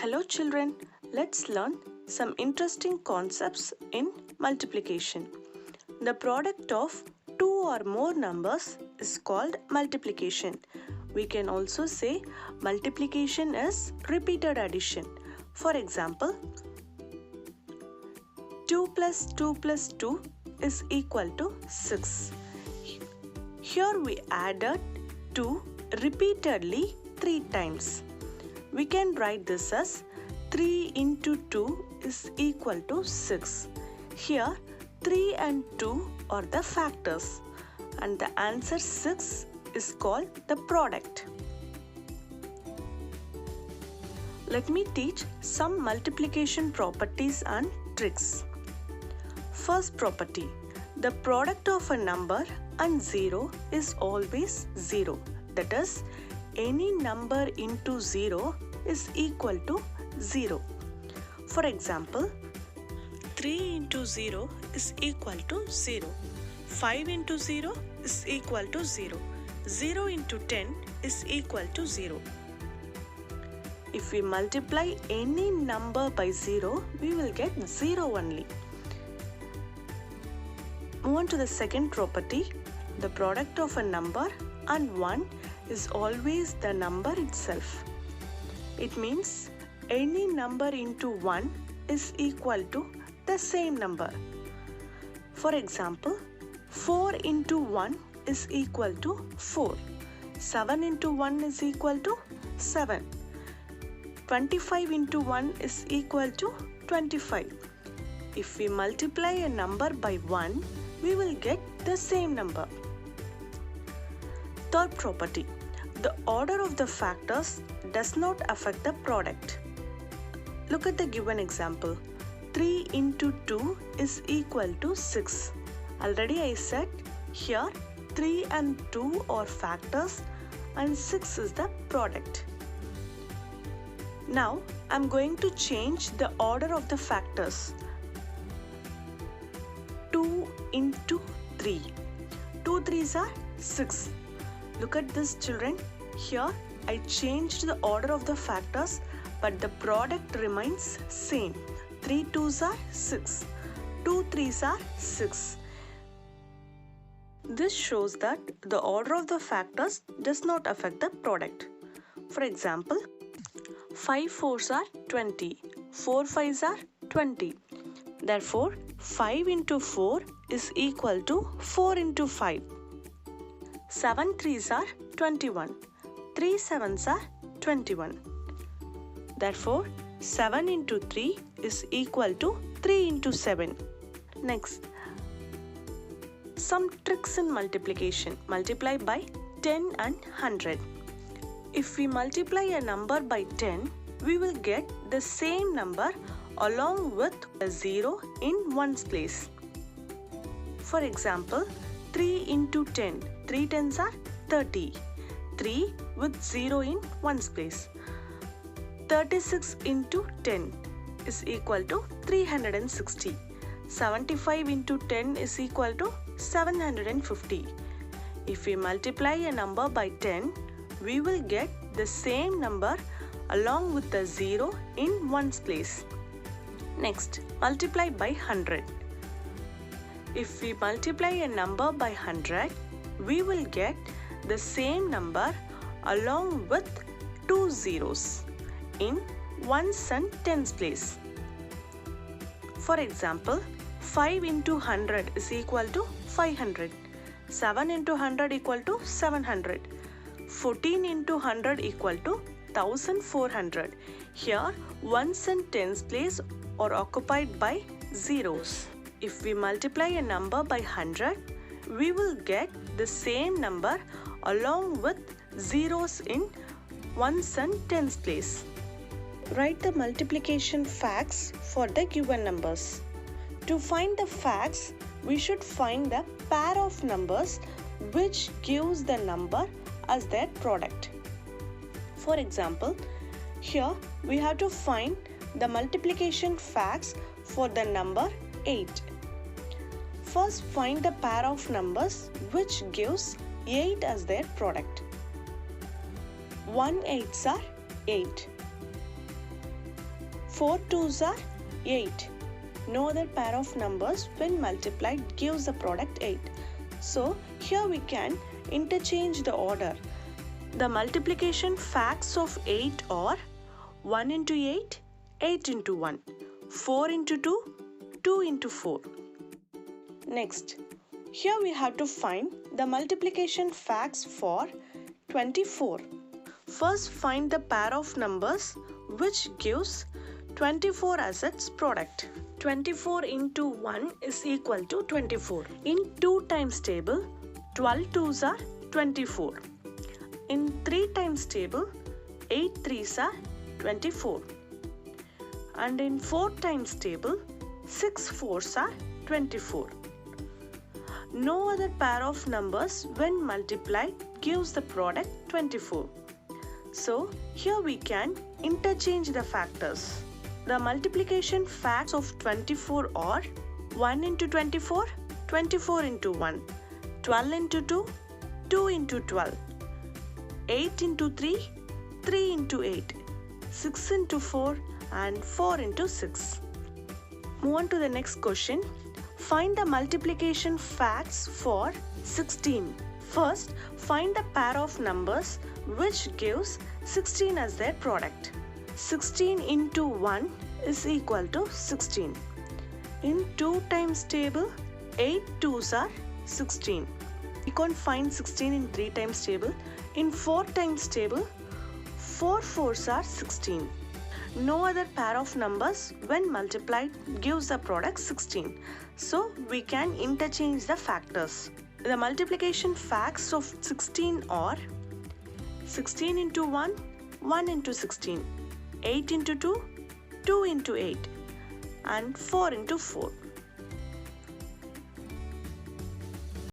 Hello children, let's learn some interesting concepts in multiplication. The product of two or more numbers is called multiplication. We can also say multiplication is repeated addition. For example, 2 plus 2 plus 2 is equal to 6. Here we added 2 repeatedly 3 times. We can write this as 3 into 2 is equal to 6. Here 3 and 2 are the factors and the answer 6 is called the product. Let me teach some multiplication properties and tricks. First property, the product of a number and 0 is always 0. That is, any number into 0 is equal to 0. For example, 3 into 0 is equal to 0. 5 into 0 is equal to 0. 0 into 10 is equal to 0. If we multiply any number by 0, we will get 0 only. Move on to the second property. The product of a number and 1 is always the number itself. It means any number into 1 is equal to the same number. For example, 4 into 1 is equal to 4. 7 into 1 is equal to 7. 25 into 1 is equal to 25. If we multiply a number by 1, we will get the same number. Third property, the order of the factors does not affect the product. Look at the given example. 3 into 2 is equal to 6. Already I said here 3 and 2 are factors and 6 is the product. Now I am going to change the order of the factors. 2 into 3. 2 3s are 6. Look at this children. Here I changed the order of the factors but the product remains same. 3 2s are 6. 2 3s are 6. This shows that the order of the factors does not affect the product. For example, 5 4s are 20. 4 5s are 20. Therefore, 5 into 4 is equal to 4 into 5. 7 3s are 21. 3 7s are 21. Therefore, 7 into 3 is equal to 3 into 7. Next, some tricks in multiplication. Multiply by 10 and 100. If we multiply a number by 10, we will get the same number along with a 0 in ones place. For example, 3 into 10. 3 tens are 30. 3 with 0 in ones place. 36 into 10 is equal to 360. 75 into 10 is equal to 750. If we multiply a number by 10, we will get the same number along with the 0 in ones place. Next, multiply by 100. If we multiply a number by 100, we will get the same number along with 2 zeros in ones and tens place. For example, 5 into 100 is equal to 500. 7 into 100 equal to 700. 14 into 100 equal to 1400. Here, ones and tens place are occupied by zeros. If we multiply a number by 100, we will get the same number along with zeros in ones and tens place. Write the multiplication facts for the given numbers. To find the facts, we should find the pair of numbers which gives the number as their product. For example, here we have to find the multiplication facts for the number 8. First, find the pair of numbers which gives 8 as their product. 1 8s are 8. 4 2s are 8. No other pair of numbers when multiplied gives the product 8. So here we can interchange the order. The multiplication facts of 8 are 1 into 8, 8 into 1, 4 into 2, 2 into 4. Next, here we have to find the multiplication facts for 24. First, find the pair of numbers which gives 24 as its product. 24 into 1 is equal to 24. In 2 times table, 12 2s are 24. In 3 times table, 8 3s are 24. And in 4 times table, 6 4s are 24. No other pair of numbers when multiplied gives the product 24. So here we can interchange the factors. The multiplication facts of 24 are 1 into 24, 24 into 1, 12 into 2, 2 into 12, 8 into 3, 3 into 8, 6 into 4 and 4 into 6. Move on to the next question. Find the multiplication facts for 16. First, find the pair of numbers which gives 16 as their product. 16 into 1 is equal to 16. In 2 times table, 8 2s are 16. We can't find 16 in 3 times table. In 4 times table, 4 4s are 16. No other pair of numbers when multiplied gives the product 16. So we can interchange the factors. The multiplication facts of 16 are 16 into 1, 1 into 16, 8 into 2, 2 into 8 and 4 into 4.